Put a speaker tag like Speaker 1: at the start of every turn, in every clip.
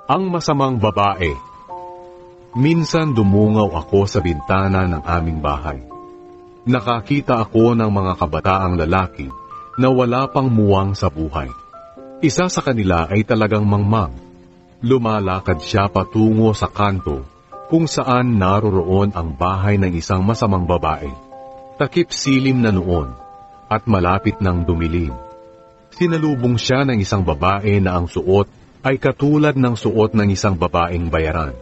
Speaker 1: Ang masamang babae. Minsan dumungaw ako sa bintana ng aming bahay. Nakakita ako ng mga kabataang lalaki na wala pang muwang sa buhay. Isa sa kanila ay talagang mangmang. Lumalakad siya patungo sa kanto kung saan naroroon ang bahay ng isang masamang babae. Takip silim na noon at malapit ng dumilim. Sinalubong siya ng isang babae na ang suot ay katulad ng suot ng isang babaeng bayaran.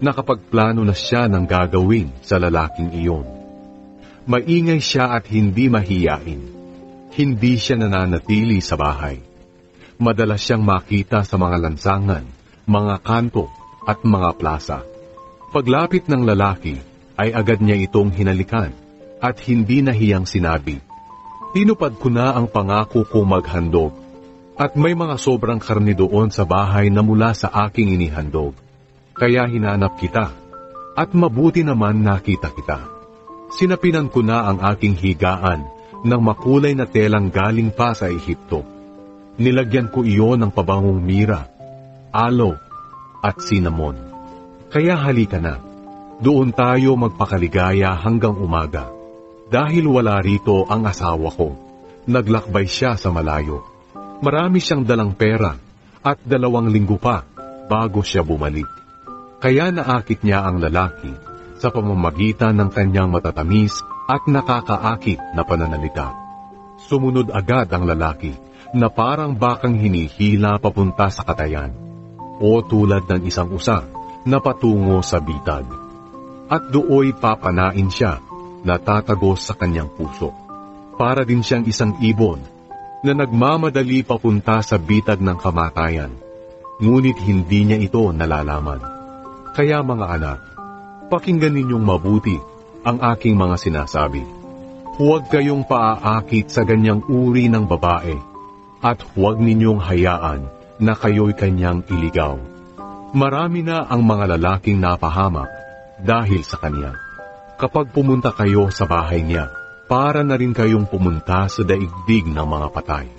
Speaker 1: Nakapagplano na siya ng gagawin sa lalaking iyon. Maingay siya at hindi mahiyain. Hindi siya nananatili sa bahay. Madalas siyang makita sa mga lansangan, mga kanto at mga plaza. Paglapit ng lalaki ay agad niya itong hinalikan at hindi nahiyang sinabi, "Tinupad ko na ang pangako kong maghandog. At may mga sobrang karne doon sa bahay na mula sa aking inihandog. Kaya hinanap kita, at mabuti naman nakita kita. Sinapinan ko na ang aking higaan ng makulay na telang galing pa sa Ehipto. Nilagyan ko iyon ng pabangong mira, aloe, at cinnamon. Kaya halika na, doon tayo magpakaligaya hanggang umaga. Dahil wala rito ang asawa ko, naglakbay siya sa malayo. Marami siyang dalang pera at 2 linggo pa bago siya bumalik. Kaya naakit niya ang lalaki sa pamamagitan ng kanyang matatamis at nakakaakit na pananalita. Sumunod agad ang lalaki na parang bakang hinihila papunta sa katayan o tulad ng isang usa na patungo sa bitag. At dooy papanain siya na tatagos sa kanyang puso. Para din siyang isang ibon na nagmamadali papunta sa bitag ng kamatayan, ngunit hindi niya ito nalalaman. Kaya mga anak, pakinggan ninyong mabuti ang aking mga sinasabi. Huwag kayong paaakit sa ganyang uri ng babae, at huwag ninyong hayaan na kayo'y kanyang iligaw. Marami na ang mga lalaking napahamak dahil sa kanya. Kapag pumunta kayo sa bahay niya, para na rin kayong pumunta sa daigdig ng mga patay.